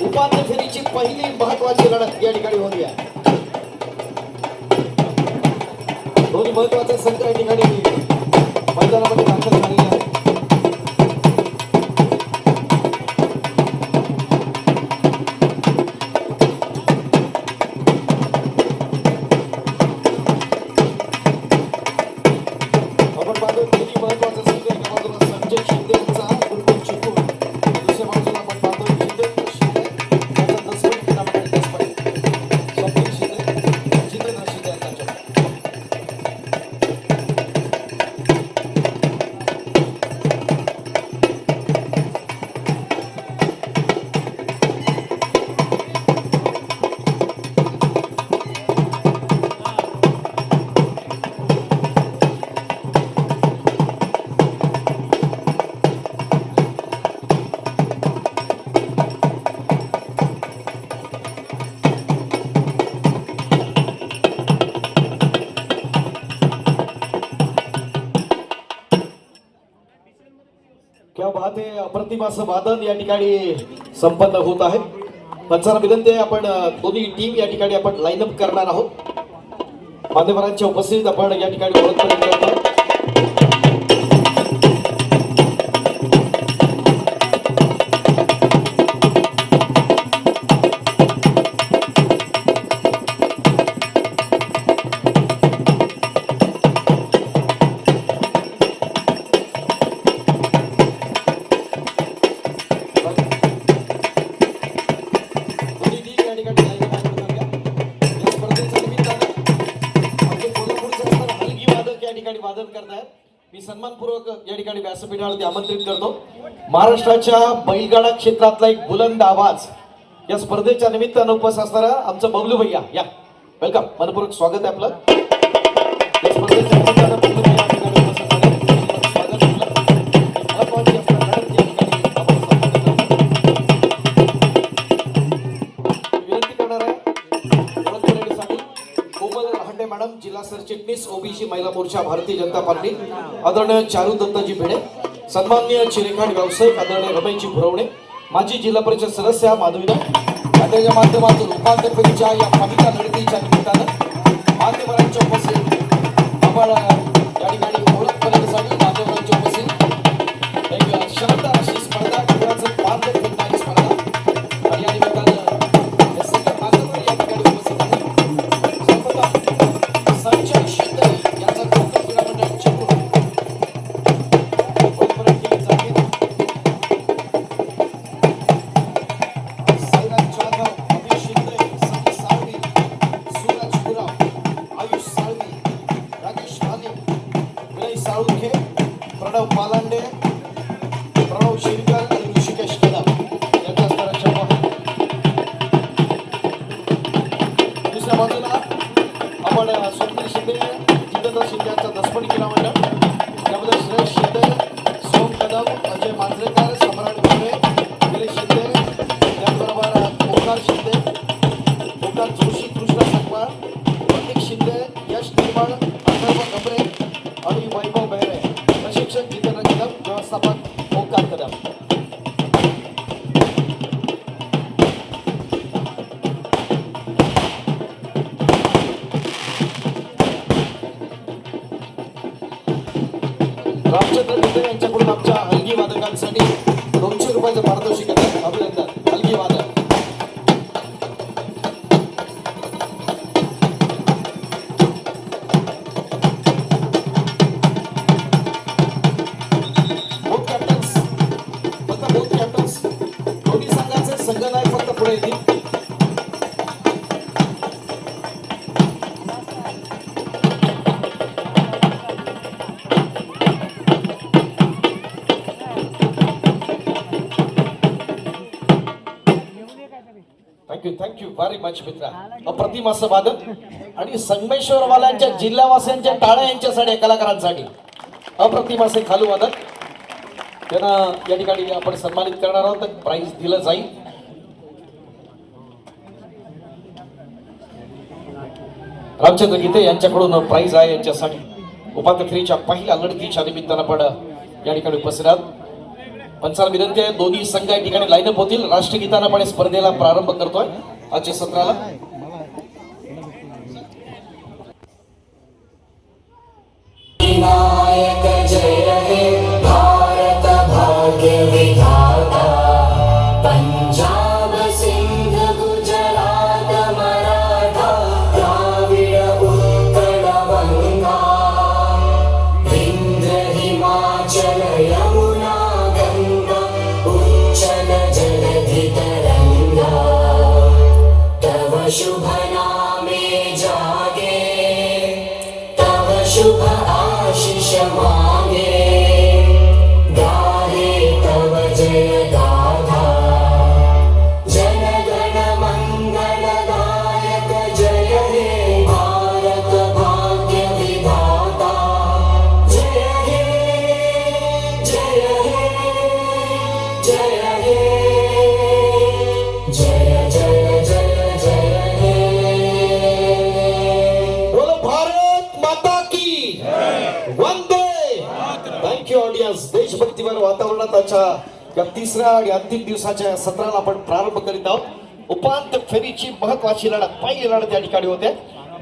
उपांत्य फेरीची पहिली महत्वाची लढत या ठिकाणी होती आहे. दोन्ही महत्वाचे संघ या ठिकाणी मैदानामध्ये दाखल झालेले आहेत. आपण पाहतो दोन्ही महत्वाचे संघ एका बाजूला संजय शिंदे यांचा गुरुकुल चिपळूण, दुसऱ्या बाजूला आपण पाहतो जितेंद्र शिंदे यांचा दसपट टुर्नामेंट दसपट स्वप्नील शिंदे जितेंद्र शिंदे यांचा क्या बात आहे. अप्रतिम असं वादन या ठिकाणी संपन्न होत आहे. पंचांना विनंती आहे, आपण दोन्ही टीम या ठिकाणी आपण लाईन अप करणार आहोत. मान्यवरांच्या उपस्थित आपण या ठिकाणी ओळख करून घेतो. वादन करतायत. मी सन्मानपूर्वक या ठिकाणी व्यासपीठावरती आमंत्रित करतो. महाराष्ट्राच्या बैलगाडा क्षेत्रातला एक बुलंद आवाज या स्पर्धेच्या निमित्तानं उपस्थित असणारा आमचं बबलू भैया, या वेलकम, मनपूर्वक स्वागत आहे आपलं. या स्पर्धेच्या निमित्तानं बबलू भैया या ठिकाणी उपस्थित झाले. स्वागत आपलं. महत्त्वाची असणारी लढत या ठिकाणी आपण विनंती करणार आहे ओळख करण्यासाठी कोमल रहांडे मॅडम, जिल्हा सरचिटणीस ओबीसी महिला मोर्चा भारतीय जनता पार्टी, आदरणीय चारू दत्ताजी भिडे, सन्माननीय चिरेखाड व्यावसायिक आदरणीय रमेशजी भुरवणे, माजी जिल्हा परिषद सदस्य माधवीदा, त्याच्या माध्यमातून उपांत्य फेरीच्या या पहिल्या लढतीच्या निमित्तानं मान्यवरांच्या उपस्थित आपण या ठिकाणी ओळख करण्यासाठी मान्यवरांच्या उपस्थित एक शानदार अशी स्पर्धा, खेळाचं उपांत्य फेरीची स्पर्धा आणि या निमित्तानं हे सगळे मान्यवर या ठिकाणी उपस्थित आहेत. संजय शिंदे यांचा गुरुकुल टुर्नामेंट चिपळूण, साईराज जाधव, अभिष शिंदे, सनी साळवी, सूरज गुराव, आयुष साळवी, राजेश भाले, विनय साळुंखे, प्रणव पालांडे, प्रणव शिरकर आणि ऋषिकेश कदम यांच्या स्तराच्या दुसऱ्या बाजूला आपण स्वप्नील शिंदे, जितेंद्र शिंदे यांचा दसपट क्रीडा मंडळ, त्यामध्ये श्रेयस शिंदे, सोम कदम, अजय मांजरेकर, सम्राट गोरे, निलेश शिंदे, त्याचबरोबर ओंकार शिंदे, ओंकार जोशी, कृष्णा सकवाळ, प्रतीक शिंदे, यश निर्मळ, अथर्व गबरे आणि वैभव बेरे. प्रशिक्षक जितेंद्र कदम, व्यवस्थापक ओंकार कदम. रामचंद्र भिडे यांच्याकडून आमच्या हलगी वादकांसाठी 200 रुपयाचं पारितोषिक आहे. अभिनंदन. हलगी वादक भारी मंच मित्रा, अप्रतिम असं वादन आणि संगमेश्वरवाल्यांच्या जिल्हावासियांच्या टाळ्या यांच्यासाठी कलाकारांसाठी अप्रतिम असे खालू वादन त्यांना या ठिकाणी आपण सन्मानित करणार आहोत. प्राइज दिलं जाईल. रामचंद्र गीते यांच्याकडून प्राइज आहे यांच्यासाठी. उपांत्य फेरीच्या पहिल्या लढतीच्या निमित्तानं पण या ठिकाणी उपस्थित आहात. पंचाला विनंती आहे, दोन्ही संघ या ठिकाणी लाईनअप होतील. राष्ट्रगीतानं पण स्पर्धेला प्रारंभ करतोय आजच्या सत्राला. विनायक जय हे भारत भाग्य विधाता, पंजाब सिंध गुजरात मराठा द्राविड उत्कल गंगा, विंध्य हिमाचल यमुना गंगा उच्चल जलधि तरंगा, तव शुभ नामे जागे, तव शुभ आशीष मांगे, गाहे तव जय गाथा, जन गण मंगल दायक जय हे भारत भाग्य विधाता, जय हे जय हे जय हे जय जय जय जय हे. बोलो भारत माता की वंदे. Thank you audience. देशभक्तीपर वातावरणात आजच्या या तिसऱ्या आणि अंतिम दिवसाच्या या सत्राला आपण प्रारंभ करीत आहोत. उपांत्य फेरीची महत्वाची लढत, पहिली लढत या ठिकाणी होते.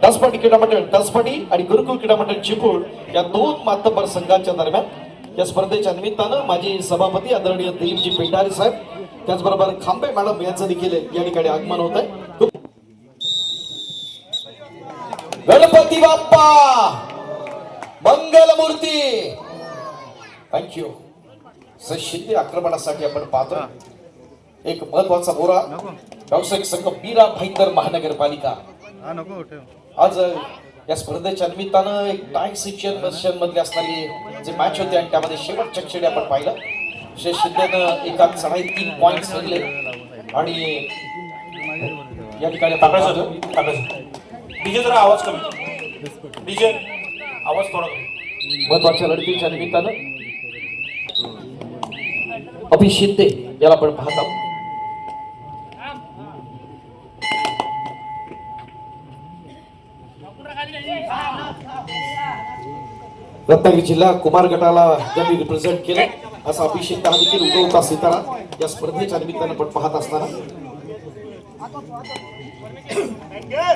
दसपटी क्रीडा मंडळ दसपटी आणि गुरुकुल क्रीडा मंडळ चिपळूण या दोन मातब्बर संघांच्या दरम्यान या स्पर्धेच्या निमित्तानं माजी सभापती आदरणीय दिलीपजी पेंढारे साहेब, त्याचबरोबर खांबे मॅडम यांचं देखील या ठिकाणी आगमन होत आहे. गणपती बाप्पा मंगलमूर्ती. थँक्यू. शिंदे आक्रमणासाठी आपण पाहतो एक महत्वाचा बोरा व्यावसायिक संघ मीरा भाईंदर महानगरपालिका. आज या स्पर्धेच्या निमित्तानं एक टाय सिच्युएशन मधली असणारी जे मॅच होते आणि त्यामध्ये शेवटच्या क्षणी आपण पाहिलं शिंदेनं एका चढाई 3 पॉइंट आणले आणि या ठिकाणी डीजे जरा आवाज कमी, डीजे आवाज थोडा कमी. महत्वाच्या लढतीच्या निमित्तानं अभि शिंदे याला आपण पाहत आहोत. रत्नागिरी जिल्हा कुमार गटाला ज्यांनी रिप्रेझेंट केलं असा अभि शिंदे हा देखील उगवता सितारा या स्पर्धेच्या निमित्तानं आपण पाहत असताना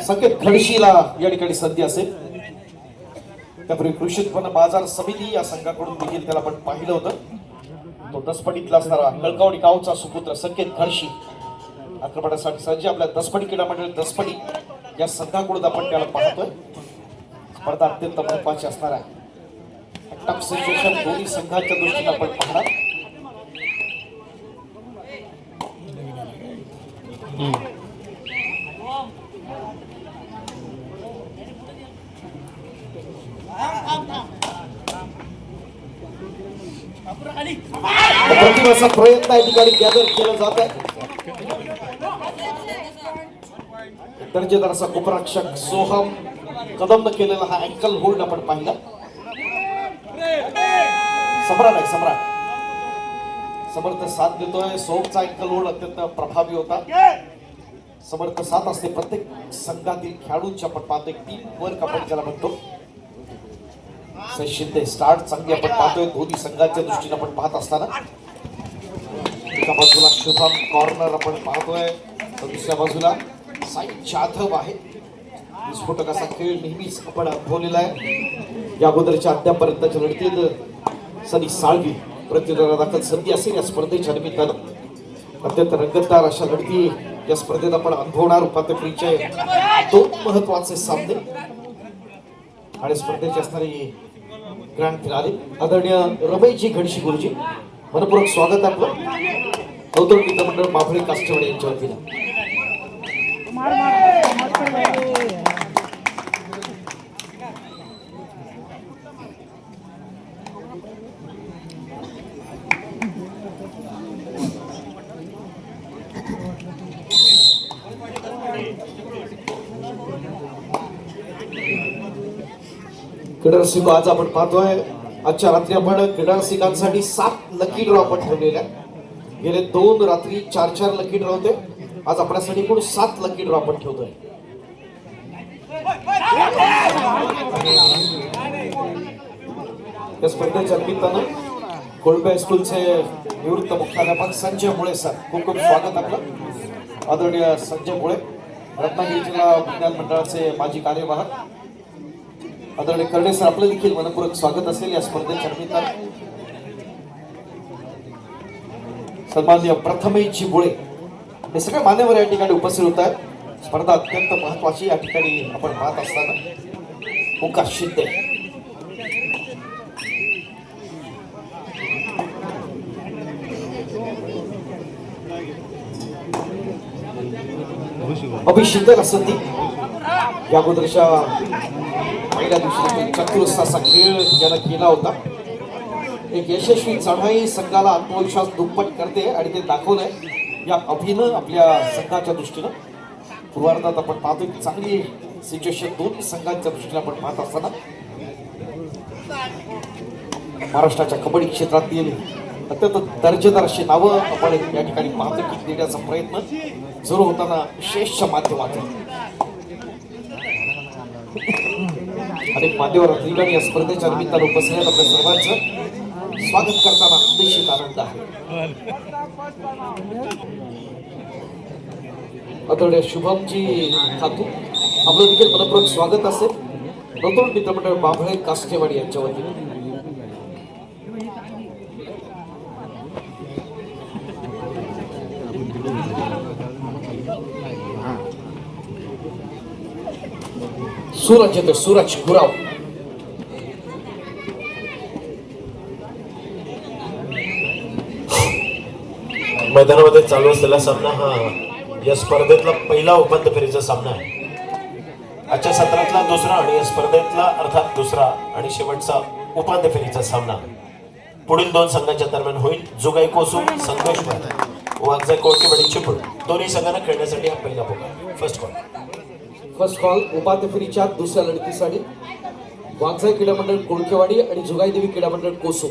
संकेत खडशीला या ठिकाणी संधी असेल. त्यापूर्वी कृषी उत्पन्न बाजार समिती या संघाकडून देखील त्याला आपण पाहिलं होतं. तो दसपटीतला असणारा कळकावडी गावचा सुपुत्र संकेत खडशी आक्रमणासाठी सज्ज. आपल्या दसपटी क्रीडा मंडळ दसपटी या संघाकडून आपण त्याला पाहतोय. स्पर्धा अत्यंत महत्वाची असणार आहे. टफ सिच्युएशन दोन्ही संघाच्या दृष्टीने आपण पाहणार. प्रतिभाचा प्रयत्न या ठिकाणी गॅदर केला जात आहे. दर्जेदार असा उपरक्षक सोहम कदम केलेला हा अँकल होल्ड आपण पाहिला. सम्राट आहे, सम्राट समर्थ साथ देतोय. सोहमचा अँकल होल्ड अत्यंत प्रभावी होता. समर्थ साथ असते प्रत्येक संघातील खेळाडूंच्या आपण पाहतो. एक टीम वर्क आपण ज्याला म्हणतो. शिंदे स्टार्ट चांगली आपण पाहतोय दोन्ही संघाच्या दृष्टीने आपण पाहत असताना. एका बाजूला शुभम कॉर्नर आपण पाहतोय तर दुसऱ्या बाजूला साई जाधव आहे. विस्फोटक असा खेळ नेहमीच आपण अनुभवलेला आहे. या अगोदरच्या अद्यापर्यंतच्या लढतीत सनी साळवी प्रतिद्वंद्वा दाखल संधी असेल. या स्पर्धेच्या निमित्तानं अत्यंत रंगतदार अशा लढती या स्पर्धेत आपण अनुभवणार. उपांत्य फेरीचे 2 महत्वाचे सामने आणि स्पर्धेची असणारी ग्रँड फिनाले. आदरणीय रमेशजी घडशी गुरुजी मनपूर्वक स्वागत आहे आपलं. गौतम मित्रमंडळ माफळे काष्टवाडी यांच्या वतीनं. क्रीडा रसिको, आज आपण पाहतोय आजच्या रात्री आपण क्रीडा रसिकांसाठी 7 लकी ड्रॉ आपण ठेवलेले आहेत. गेले 2 रात्री 4 लकी ड्रॉ होते. आज आपल्यासाठी एकूण 7 लकी ड्रॉ आपण ठेवतोय. या स्पर्धेच्या निमित्तानं कोळपे हायस्कूलचे निवृत्त मुख्याध्यापक संजय मुळे सर, खूप खूप स्वागत आपलं. आदरणीय संजय मुळे, रत्नागिरी जिल्हा विज्ञान मंडळाचे माजी कार्यवाहक. आदरणीय कर्णे सर, आपलं देखील मनपूर्वक स्वागत असेल या स्पर्धेच्या निमित्तानं. सन्माननीय प्रथमेशजी मुळे हे सगळे मान्यवर या ठिकाणी उपस्थित होत आहेत. स्पर्धा अत्यंत महत्वाची या ठिकाणी आपण पाहत असताना ओंकार शिंदे, अभिषेक संधी या अगोदरच्या पहिल्या दिवशी चतुर्थ असा खेळ ज्यानं केला होता. एक यशस्वी चढाई संघाला आत्मविश्वास दुप्पट करते आणि ते दाखवलंय या अभिनं आपल्या संघाच्या दृष्टीनं. पूर्वार्धात आपण पाहतो की चांगली सिच्युएशन दोन्ही संघांच्या दृष्टीने आपण पाहत असताना महाराष्ट्राच्या कबड्डी क्षेत्रातील अत्यंत दर्जेदार अशी नावं आपण या ठिकाणी पाहतो की देण्याचा प्रयत्न जरूर होताना विशेषच्या माध्यमातून अनेक मान्यवर ठिकाणी या स्पर्धेच्या निमित्तानं उपस्थित आपल्या सर्वांचं स्वागत करताना निश्चित आनंद आहे. आदरणीय शुभमजी खातू, आपलं देखील मनपूर्वक स्वागत असेल. नूतन मित्रमंडळ बाभळे कास्टेवाडी यांच्या वतीने. सूरज येतो, सूरज गुराव. मैदानामध्ये चालू असलेला सामना हा या स्पर्धेतला पहिला उपांत्य फेरीचा सामना आहे. आजच्या सत्रातला दुसरा आणि या स्पर्धेतला अर्थात दुसरा आणि शेवटचा उपांत्य फेरीचा सामना पुढील 2 संघांच्या दरम्यान होईल. जुगाई कोसुम, संतोषवाडी, वागजाई कोळकेवाडी चिपळूण दोन्ही संघांना खेळण्यासाठी हा पहिला पुकार. फर्स्ट कॉल उपांत्य फेरीच्या दुसऱ्या लढतीसाठी वागजाई क्रीडा मंडळ कोळकेवाडी आणि जुगाई देवी क्रीडा मंडळ कोसुम.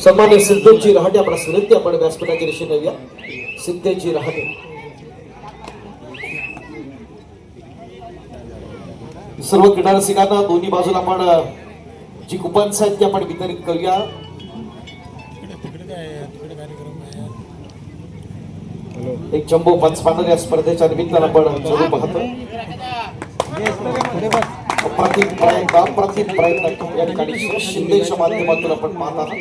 सन्मान्य सिद्धेशजी रहाटे, आपला विनंती आपण व्यासपीठाच्या दिशेने येऊया. सिद्धेशजी रहाटे, सर्व क्रीडा रसिकांना दोन्ही बाजूला आपण जी कुपन्स आहेत ती आपण वितरित करूया. एक जम्बो पंचपांडर या स्पर्धेच्या निमित्तानं आपण जरूर पाहतो. अप्रतिम प्रयत्न या ठिकाणी शिंदेच्या माध्यमातून आपण पाहताना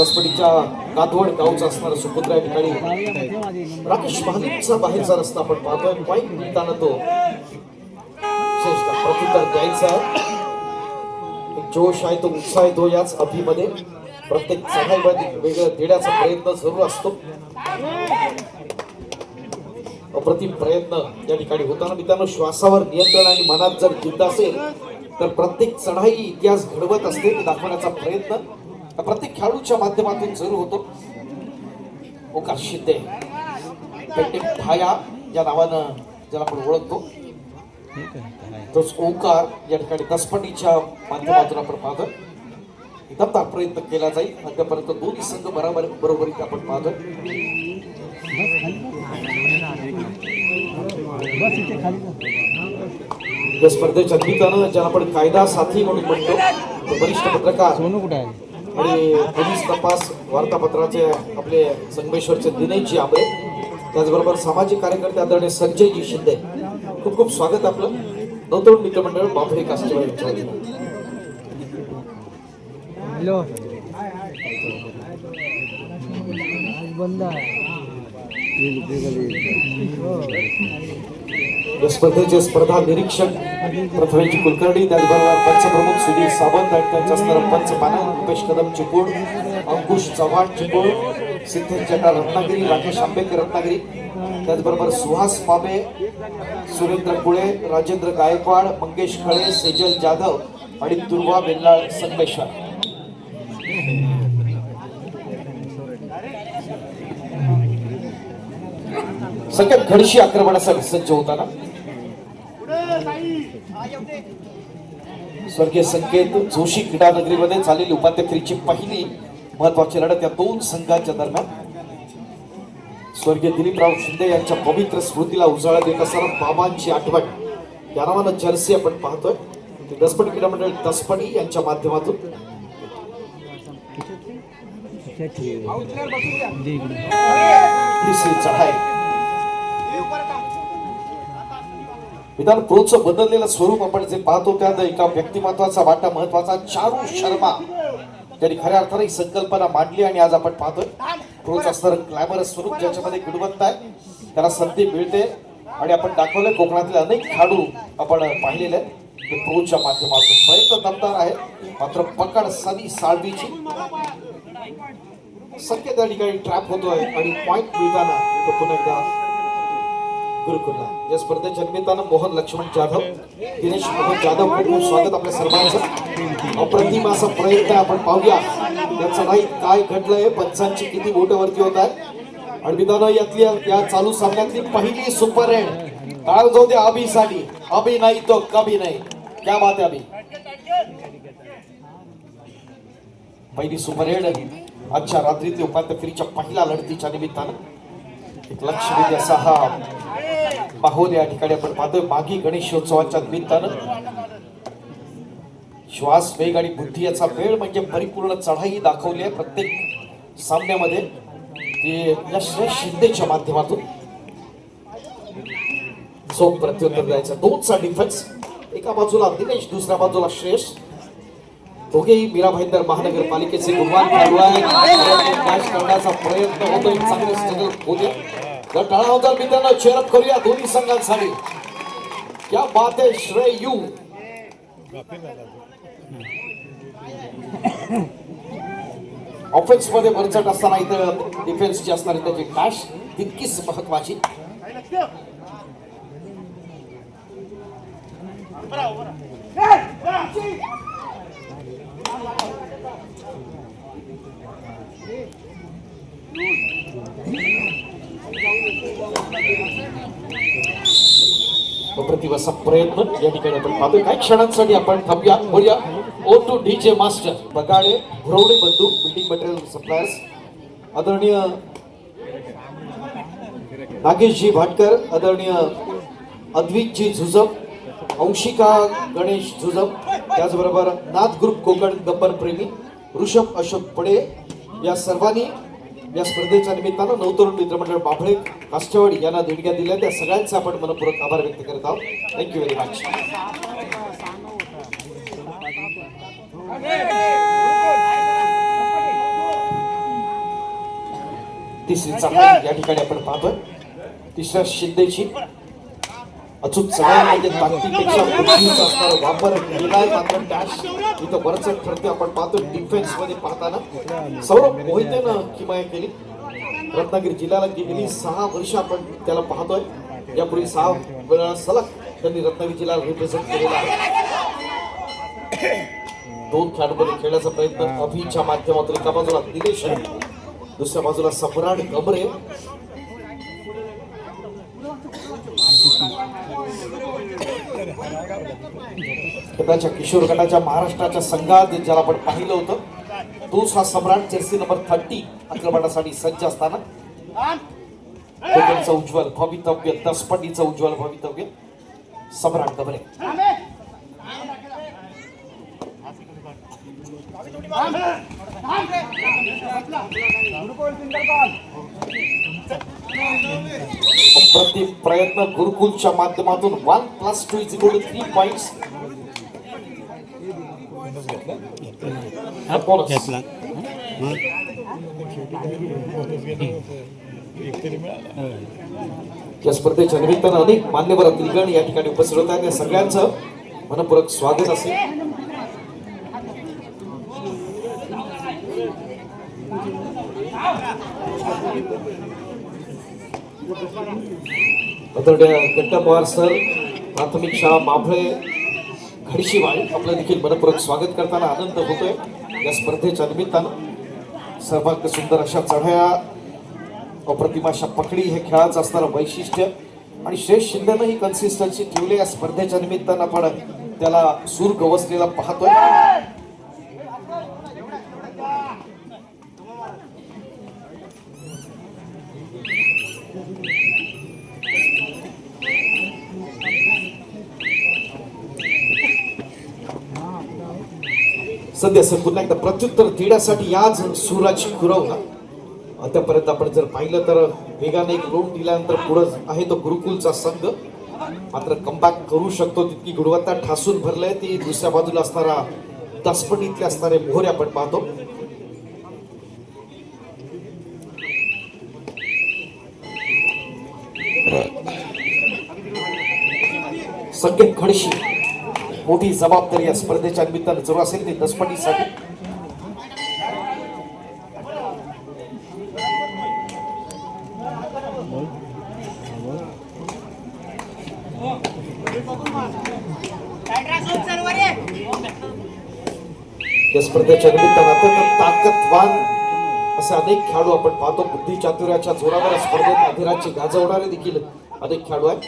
रसपडीच्या कातवड गावचा असणारा सुपुत्र या ठिकाणी राकेश महालीचा बाहेरचा रस्ता आपण पाहतोय. पॉईंट मिळताना तो प्रत्युत्तर द्यायचा आहे. एक जोश आहे, तो उत्साह आहे, तो याच अभिमध्ये प्रत्येक चढाईमध्ये वेगळं देण्याचा प्रयत्न जरूर असतो. अप्रतिम प्रयत्न या ठिकाणी होताना मित्रांनो, श्वासावर नियंत्रण आणि मनात जर जिद्द असेल तर प्रत्येक चढाई इतिहास घडवत असते. ते दाखवण्याचा प्रयत्न प्रत्येक खेळाडूच्या माध्यमातून जरूर होतो. ओंकार शिंदे, पेटे भाया या नावानं ज्याला आपण ओळखतो, तोच ओंकार या ठिकाणी दसपटीच्या माध्यमातून आपण पाहतो. दमदार प्रयत्न केला जाईल. आतापर्यंत दोन्ही संघ बरोबरीत आपण पाहतोय. या स्पर्धेच्या निमित्तानं ज्याला आपण कायदा साथी म्हणून म्हणतो, वरिष्ठ पत्रकार आणि पोलीस तपास वार्तापत्राचे आपले संगमेश्वरचे दिनेशजी आंबरे, त्याचबरोबर सामाजिक कार्यकर्ते आदरणीय संजयजी शिंदे, खूप खूप स्वागत आपलं. नवतरुण मित्रमंडळ बाभळे कास्टेवाडी यांच्या वतीने. या स्पर्धेचे स्पर्धा निरीक्षक प्रथमेशजी कुलकर्णी, त्याचबरोबर पंचप्रमुख सुधीर सावंत आणि त्यांच्या असणारं पंच पॅनल रुपेश कदम चिपळूण, अंकुश चव्हाण चिपळूण, सिद्धेश जटा रत्नागिरी, राकेश आंबेकर रत्नागिरी, त्याचबरोबर सुहास पाबे, सुरेंद्र कुळे, राजेंद्र गायकवाड, मंगेश खळे, सेजल जाधव आणि दुर्वा बेल्लाळ संगमेश्वर. संकेत घडशी आक्रमणासाठी सज्ज होताना स्वर्गीय संकेत जोशी क्रीडा नगरीमध्ये झालेली उपांत्य फेरीची पहिली महत्वाची लढत या दोन संघांच्या दरम्यान. स्वर्गीय दिलीपराव शिंदे यांच्या पवित्र स्मृतीला उजाळा देत असताना बाबांची आठवण या नावानं जर्सी आपण पाहतोय. दसपट क्रीडा मंडळ दसपटी यांच्या माध्यमातून तिसरी चढाई. विधान प्रोचं बदललेलं स्वरूप आपण जे पाहतो त्यात एका व्यक्तिमत्वाचा वाटा महत्वाचा चारू शर्मा त्यांनी खऱ्या अर्थाने ही संकल्पना मांडली आणि आज आपण पाहतोय प्रोच असणारं ग्लॅमरस स्वरूप ज्याच्यामध्ये गुणवत्ता आहे त्याला संधी मिळते आणि आपण दाखवलंय. कोकणातले अनेक खेळाडू आपण पाहिलेले आहेत ते प्रोच्या माध्यमातून. प्रयत्न दमदार आहे मात्र पकड सनी साळवीची. संकेत या ठिकाणी ट्रॅप होतोय आणि पॉइंट मिळताना तो पुन्हा एकदा गुरुकुलला. या स्पर्धेच्या निमित्तानं मोहन लक्ष्मण जाधव, दिनेश मोहन जाधव खूप खूप स्वागत आपल्या सर्वांचं. अप्रतिम असा प्रयत्न आपण पाहूया त्याचं नाही काय घडलंय, पंचांची किती बोट वरती होत आहे आणि मित्रांनो यातली या चालू सामन्यातली पहिली सुपर रेड काळ जाऊ द्या अभिसाठी. अभि नाही तो कभी नाही. क्या बात आहे अभि. पहिली सुपर रेड आजच्या रात्रीतली उपांत्य फेरीच्या पहिल्या लढतीच्या निमित्तानं एक लक्षवेधी असा हा माहोल या ठिकाणी आपण पाहतोय. मागी गणेशोत्सवाच्या निमित्तानं श्वास, वेग आणि बुद्धी याचा वेळ म्हणजे परिपूर्ण चढाई दाखवली आहे प्रत्येक सामन्यामध्ये. ते या श्रेयस शिंदेच्या माध्यमातून चोख प्रत्युत्तर द्यायचं. दोनचा डिफेन्स, एका बाजूला दिनेश दुसऱ्या बाजूला श्रेयस. दोघेही मीरा भाईंदर महानगरपालिकेचे गुणवान खेळाडू आहेत. कॅच करण्याचा प्रयत्न होतोय. चांगले स्ट्रगल होते. तर टाळा मित्रांनो चेअरअप करूया दोन्ही संघांसाठी. क्या बात आहे श्रेय यू. ऑफेन्स मध्ये वरचढ असताना इथं डिफेन्सची असणारी त्याची डॅश तितकीच महत्वाची. प्रतिभाचा प्रयत्न या ठिकाणी आपण पाहतोय. काही क्षणांसाठी आपण थांबूया. बोलूया ओ टू डीजे मास्टर बगाडे भुरवडे बंधू बिल्डिंग मटेरियल सप्लायर्स आदरणीय नागेशजी भाटकर, आदरणीय अद्वितजी झुजब, अंशिका गणेश झुजब, त्याचबरोबर नाथ ग्रुप कोकण गब्बर प्रेमी, ऋषभ अशोक पडे या सर्वांनी या स्पर्धेच्या निमित्तानं नवतरुण मित्रमंडळ बाभळे काष्टवाडी यांना देणग्या दिल्या. त्या सगळ्यांचे आपण मनपूर्वक आभार व्यक्त करत आहोत. Thank you very much. तिसरी चढाई या ठिकाणी आपण पाहतोय. तिसऱ्या शिंदेची अचूक चढाई म्हणजे ताकदीपेक्षा बुद्धीचा असणारा वापर केलाय. मात्र डॅश इथं वरचढ ठरते आपण पाहतो. डिफेन्स मध्ये पाहताना सौरभ मोहितेनं किमया केली. रत्नागिरी जिल्ह्याला गेली 6 वर्ष आपण त्याला पाहतोय. यापूर्वी 6 वेळा सलग त्यांनी रत्नागिरी जिल्ह्याला रिप्रेझेंट केलेला आहे. दोन खेळाडूंमध्ये खेळण्याचा प्रयत्न अभिच्या माध्यमातून. एका बाजूला दिनेश, दुसऱ्या बाजूला सम्राट गमरे. त्याच्या किशोर गटाच्या महाराष्ट्राच्या संघात ज्याला आपण पाहिलं होतं तोच हा सम्राट जर्सी नंबर 30 आक्रमणासाठी सज्ज असताना कोकणचं उज्ज्वल भवितव्य, दसपटीचं उज्ज्वल भवितव्य सम्राट गमरे. अप्रतिम प्रयत्न गुरुकुलच्या माध्यमातून 1+2 = 3 पॉइंट्स. या स्पर्धेच्या निमित्तानं अनेक मान्यवर अतिथीगण या ठिकाणी उपस्थित होत आहेत. या सगळ्यांचं मनपूर्वक स्वागत असेल. गट्टा पवार सर, प्राथमिक शाळा बाभळे खडशीवाळ आपलं देखील मनपूर्वक स्वागत करताना आनंद होतोय या स्पर्धेच्या निमित्तानं. सर्वांत सुंदर अशा चढ्या, अप्रतिम अशा पकडी हे खेळाचं असणारं वैशिष्ट्य आणि श्रेष्ठ शिंदेनं ही कन्सिस्टन्सी ठेवली या स्पर्धेच्या निमित्तानं आपण त्याला सूर गवसलेला पाहतोय. सध्या सर पुन्हा एकदा प्रत्युत्तर देण्यासाठी याच सूरज खुरवला. आतापर्यंत आपण जर पाहिलं तर वेगाने एक रोड दिल्यानंतर पुढं आहे तो गुरुकुलचा संघ मात्र कमबॅक करू शकतो तितकी गुणवत्ता ठासून भरलंय. ती दुसऱ्या बाजूला असणारा दसपटीतले असणारे मोहरे आपण पाहतो. संकेत खडशी मोठी जबाबदारी या स्पर्धेच्या निमित्तानं जरूर असेल ती दसपटीसाठी. या स्पर्धेच्या निमित्तानं अत्यंत ताकदवान असे अनेक खेळाडू आपण पाहतो. बुद्धी चातुर्याच्या जोरावर या स्पर्धेत अधिराज्य गाजवणारे देखील अनेक खेळाडू आहेत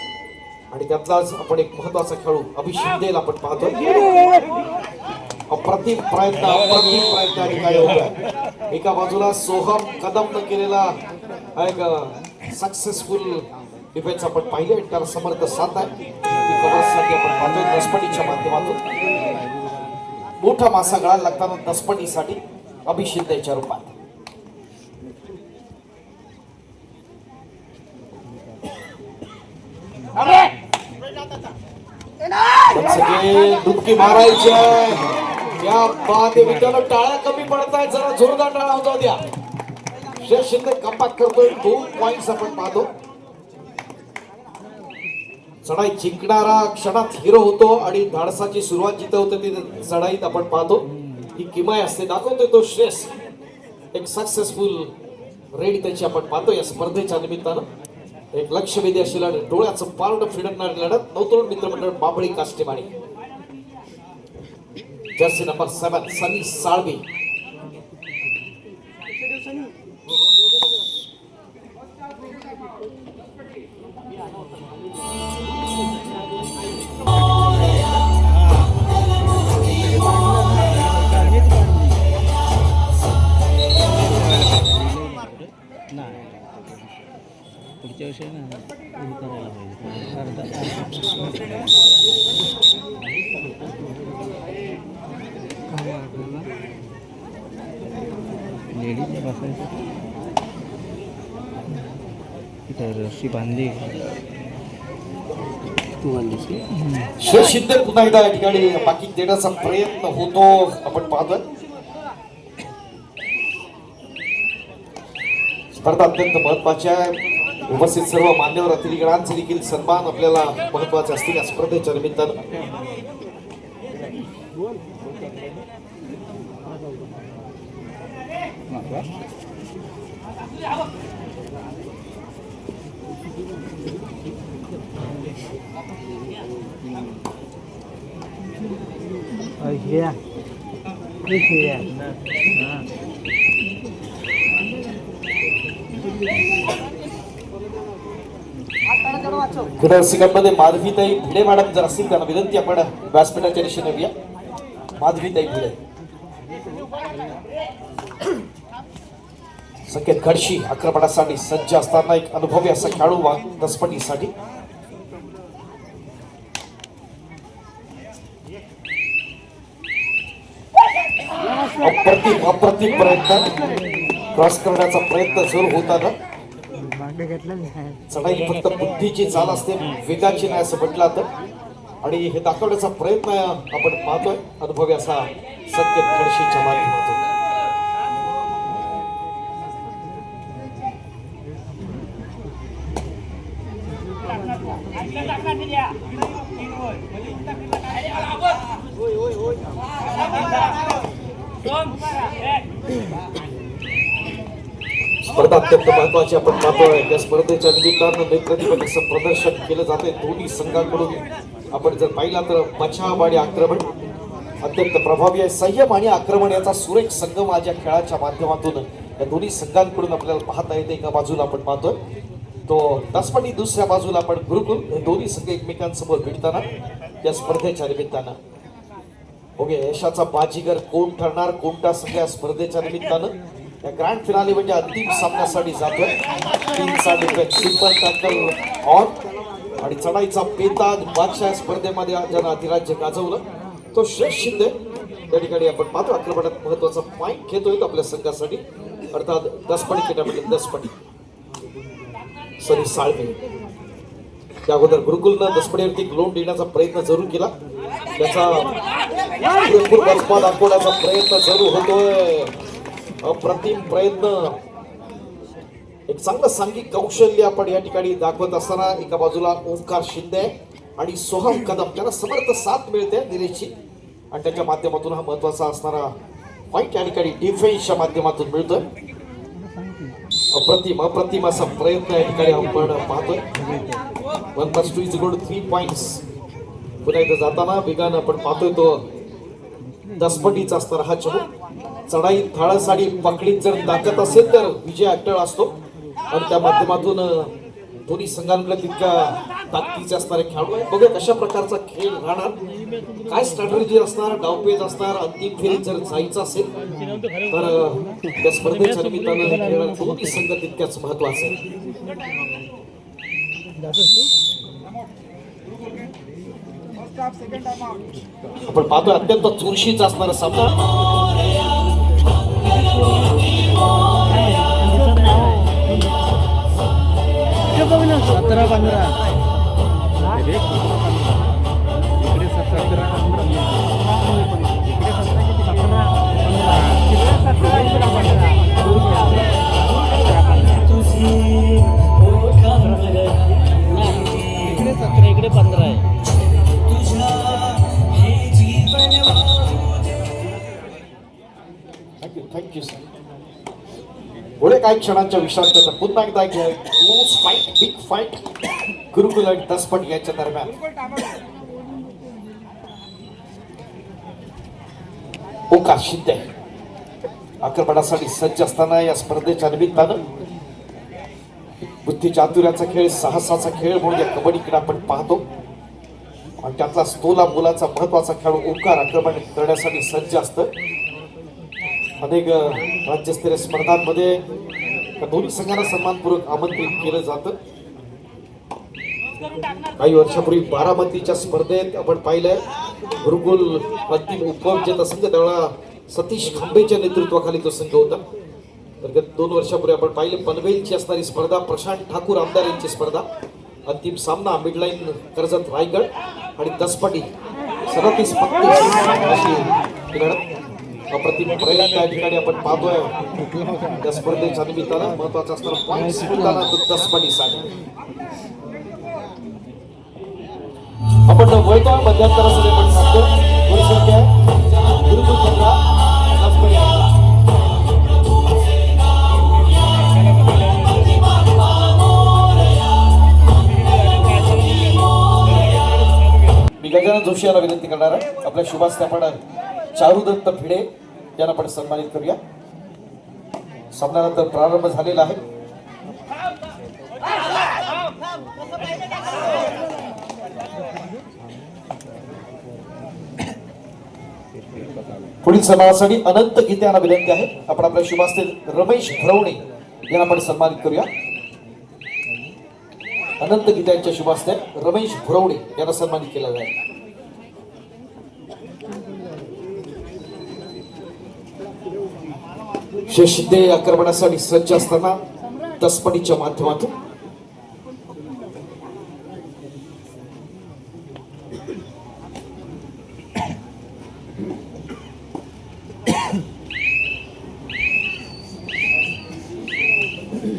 आणि त्यातलाच आपण एक महत्वाचा खेळाडू अभिशिंदेला आपण पाहतोय. अप्रतिम प्रयत्न या ठिकाणी होतोय. एका बाजूला सोहम कदम न केलेला एक सक्सेसफुल डिफेन्स आपण पाहिले आणि त्याला समर्थ साथ आहे कव्हरसाठी आपण पाहतोय दसपटीच्या माध्यमातून. मोठा मासा गळायला लागताना दसपटीसाठी अभिशिंदेच्या रूपात. डुबकी मारायची या बाद मित्रांनो. टाळ्या कमी पडताय, जरा जोरदार टाळा होता द्या. श्रेष्ठ शिंदे कमबॅक करतोय. 2 पॉइंट्स आपण पाहतो. चढाई जिंकणारा क्षणात हिरो होतो आणि धाडसाची सुरुवात जिथं होते ती चढाईत आपण पाहतो. ही किमया असते दाखवतोय तो श्रेष्ठ. एक सक्सेसफुल रेडी त्याची आपण पाहतो या स्पर्धेच्या निमित्तानं. एक लक्षवेधी अशी लढत, डोळ्याचं पारड फिरकणारी लढत. नवतरुण मित्रमंडळ बाबळी काष्टेवाडी. जर्सी नंबर 7 सनी साळवी. पुढच्या विषयी ना करायला पाहिजे. लेडीजने बसायचं तिथं रस्सी बांधली तू बांधलीस की. श्रेष्ठ शिंदे पुन्हा एकदा या ठिकाणी बाकी देण्याचा प्रयत्न होतो आपण पाहतोय. स्पर्धा अत्यंत महत्वाची आहे. उपस्थित सर्व मान्यवर अतिथीगणांचे देखील सन्मान आपल्याला महत्वाचे असतील या स्पर्धेच्या निमित्तानं. मध्ये माधवीताई भिडे मॅडम जर असतील त्यांना विनंती आपण व्यासपीठाच्या दिशेने येऊया. माधवीताई भिडे. संकेत खडशी आक्रमणासाठी सज्ज असताना एक अनुभवी असा खेळाडू दसपटीसाठी. अप्रतिम प्रयत्न क्रॉस करण्याचा प्रयत्न जरूर होता. चढाई फक्त बुद्धीची चाल असते, वेगाची नाही असं म्हटलं जातं आणि हे दाखवण्याचा प्रयत्न आपण पाहतोय अनुभवी असा संकेत खडशीच्या माध्यमातून. स्पर्धा अत्यंत महत्वाची आपण पाहतोय. या स्पर्धेच्या निमित्तानं नेत्रदीपक असं प्रदर्शन केलं जाते दोन्ही संघांकडून. आपण जर पाहिला तर बचाव आणि आक्रमण अत्यंत प्रभावी आहे. संयम आणि आक्रमण याचा सुरेख संगम आज या खेळाच्या माध्यमातून या दोन्ही संघांकडून आपल्याला पाहता येते. एका बाजूला आपण पाहतोय तो दसपटी, दुसऱ्या बाजूला आपण गुरुकुल. हे दोन्ही संघ एकमेकांसमोर भिडताना या स्पर्धेच्या निमित्तानं ओके यशाचा बाजीगर कोण ठरणार, कोणता संघ या स्पर्धेच्या निमित्तानं या ग्रँड फिनाले म्हणजे अंतिम सामन्यासाठी जातोय. 3 डिफेन्स, सिंपल टॅकल ऑन आणि चढाईचा पेता बादशाह स्पर्धेमध्ये ज्यानं अधिराज्य गाजवलं तो श्रेष्ठ शिंदे त्या ठिकाणी आपण पाहतो आक्रमणात महत्वाचा पॉईंट घेतोय आपल्या संघासाठी, अर्थात दसपटी किटामध्ये दसपटी सरी साळवे. त्या अगोदर गुरुकुलनं दसपटीवरती ग्लोन देण्याचा प्रयत्न जरूर केला, त्याचा पुरेपूर बसपा दाखवण्याचा प्रयत्न जरूर होतोय. अप्रतिम प्रयत्न, एक चांगलं सांघिक कौशल्य आपण या ठिकाणी दाखवत असताना एका बाजूला ओंकार शिंदे आणि सोहम कदम त्यांना समर्थ साथ मिळते निलेशची आणि त्याच्या माध्यमातून हा महत्वाचा असणारा पॉईंट या ठिकाणी डिफेन्सच्या माध्यमातून मिळतोय. अप्रतिम असा प्रयत्न या ठिकाणी आपण पाहतोय. 1+2 = 3 पॉइंट्स. पुन्हा इथं जाताना वेगानं आपण पाहतोय तो दसपटीचा असणारा हा चमू. चढाई थाळासाडी पकडीत जर दाखत असेल तर विजय अट्टळ असतो आणि त्या माध्यमातून दोन्ही संघांकडे तितक्या ताकदीचे असणारे खेळाडू आहेत. बघूया कशा प्रकारचा खेळ राहणार, काय स्ट्रॅटेजी असणार, डावपेच असणार. अंतिम फेरीत जर जायचं असेल तर त्या स्पर्धेच्या निमित्तानं हे खेळ दोन्ही संघ तितक्याच महत्वाचे आहे. आपण पाहतोय अत्यंत चुरशीचा असणारा सामना. 17-15 इकडे 17 इकडे 15 आहे. Thank you sir. पुढे काही क्षणांच्या विश्रांतीनंतर पुन्हा एकदा क्लोज फाईट, बिग फाईट गुरुकुल आणि दसपट यांच्या दरम्यान. ओंकार शिंदे आक्रमणासाठी सज्ज असताना या स्पर्धेच्या निमित्तानं बुद्धी चातुर्याचा खेळ, साहसाचा खेळ म्हणून या कबड्डीकडे आपण पाहतो आणि त्यातला तोला मुलाचा महत्वाचा खेळाडू ओंकार आक्रमण करण्यासाठी सज्ज असतं. अनेक राज्यस्तरीय स्पर्धांमध्ये दोन्ही संघांना सन्मानपूर्वक आमंत्रित केलं जातं. काही वर्षापूर्वी बारामतीच्या स्पर्धेत आपण पाहिलंय गुरुकुल अंतिम उपविजेता संघ, त्यावेळेला सतीश खांबेच्या नेतृत्वाखाली तो संघ होता. तर गत 2 वर्षापूर्वी आपण पाहिले पनवेलची असणारी स्पर्धा, प्रशांत ठाकूर आमदार यांची स्पर्धा, अंतिम सामना मिडलाईन कर्जत रायगड आणि दसपटी 37-35 अशी लढत. अप्रतिम प्रयत्न या ठिकाणी आपण पाहतोय त्या स्पर्धेच्या निमित्तानं महत्वाचा असणारा पॉईंट्स मिळताना दसपटीसाठी. आपण वळतो मध्यंतरासाठी आपण सांगतो गुरुकुल पंधरा दसपटी. मी गजानन जोशी यांना विनंती करणार आहे. आपल्या शुभास्ते आपण चारुदत्त भिडे यांना आपण सन्मानित करूया. सामन्यानंतर प्रारंभ झालेला आहे. पुढील सन्मानासाठी अनंत गीते यांना विनंती आहे. आपण आपल्या शुभास्ते रमेश भरवणे यांना आपण सन्मानित करूया. अनंत गीते यांच्या शुभास्ते रमेश भरवणे यांना सन्मानित केलं जाईल. शिंदे आक्रमणासाठी सज्ज असताना दसपटीच्या माध्यमातून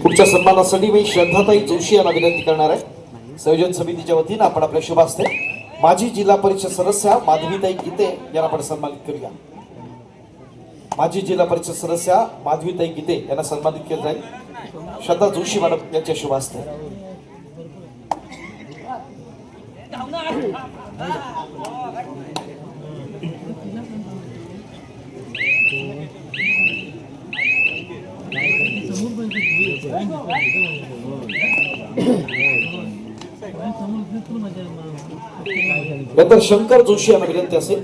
पुढच्या सन्मानासाठी मी श्रद्धाताई जोशी यांना विनंती करणार आहे. संयोजन समितीच्या वतीनं आपण आपल्या शुभ हस्ते माजी जिल्हा परिषद सदस्या माधवीताई गीते यांना आपण सन्मानित करूया. माजी जिल्हा परिषद सदस्या माधवीताई गीते यांना सन्मानित केलं जाईल. श्रद्धा जोशी मॅडम यांच्या शुभ हस्ते. नंतर शंकर जोशी यांना विनंती असेल.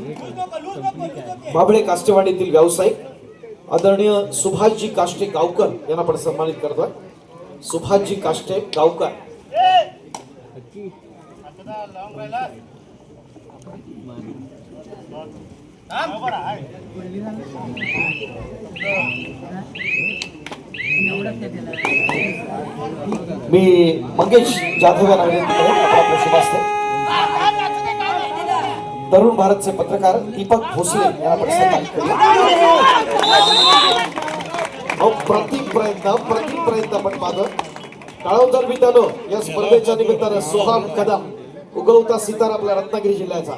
बाबळे काष्टेवाडीतील व्यावसायिक आदरणीय सुभाषजी काष्टे गावकर यांना आपण सन्मानित करतोय. सुभाषजी काष्टे गावकर. मी मंगेश जाधव यांना विनंती करेन आपल्या शुभ हस्ते. तरुण भारतचे पत्रकार दीपक भोसले यांना आपण सन्मानित करूया. प्रत्येक प्रयत्न आपण मागं काळोदर मित्रांनो या स्पर्धेच्या निमित्तानं सोहम कदम उगवता सितार आपल्या रत्नागिरी जिल्ह्याचा.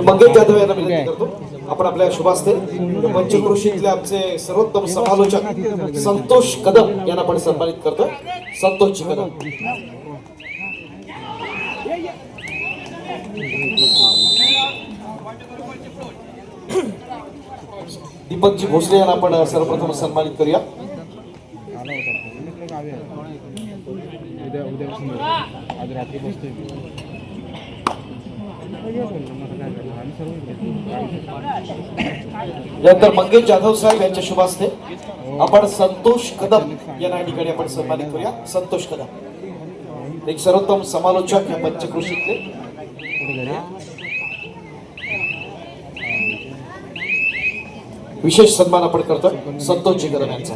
मंगेश जाधव यांना विनंती करतो आपण आपल्या शुभ हस्ते पंचक्रोशीतले आमचे सर्वोत्तम समालोचक संतोष कदम यांना आपण सन्मानित करतो. संतोषजी कदम. दीपकजी भोसले यांना आपण सर्वप्रथम सन्मानित करूया. नंतर मंगेश जाधव साहेब यांच्या शुभ हस्ते आपण संतोष कदम यांना ठिकाणी आपण सन्मानित करूया. संतोष कदम एक सर्वोत्तम समालोचक या पंचक्रोशीतले. विशेष सन्मान आपण करतोय संतोषजी कदम यांचा.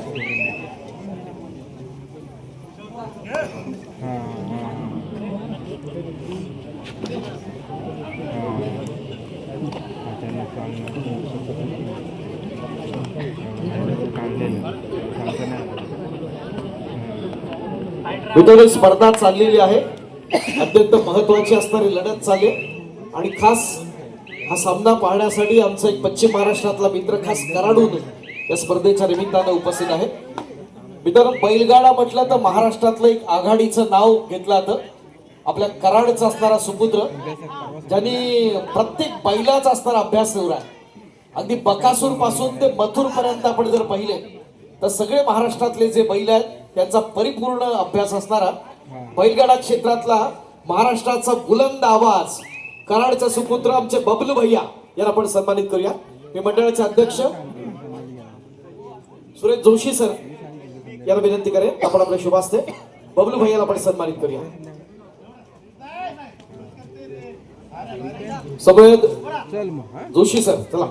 मित्रांनो स्पर्धा चाललेली आहे. अत्यंत महत्वाची असणारी लढत चालली आणि खास हा सामना पाहण्यासाठी आमचा एक पश्चिम महाराष्ट्रातला मित्र खास कराडून या स्पर्धेच्या निमित्तानं उपस्थित आहे. मित्रांनो बैलगाडा म्हटलं तर महाराष्ट्रातलं एक आघाडीचं नाव घेतलं जातं. आपल्या कराडचा असणारा सुपुत्र ज्यांनी प्रत्येक बैलाचा असणारा अभ्यास सुरू आहे. अगदी बकासूर पासून ते मथुर पर्यंत आपण जर पाहिले तर सगळे महाराष्ट्रातले जे बैल आहेत त्यांचा परिपूर्ण अभ्यास असणारा बैलगाडा क्षेत्रातला महाराष्ट्राचा बुलंद आवाज कराडचा सुपुत्र आमचे बबलू भैया यांना आपण सन्मानित करूया. मी मंडळाचे अध्यक्ष सुरेश जोशी सर यांना विनंती करेन आपण आपल्या शुभ हस्ते बबलू भैयाला आपण सन्मानित करूया. समोर जोशी सर चला.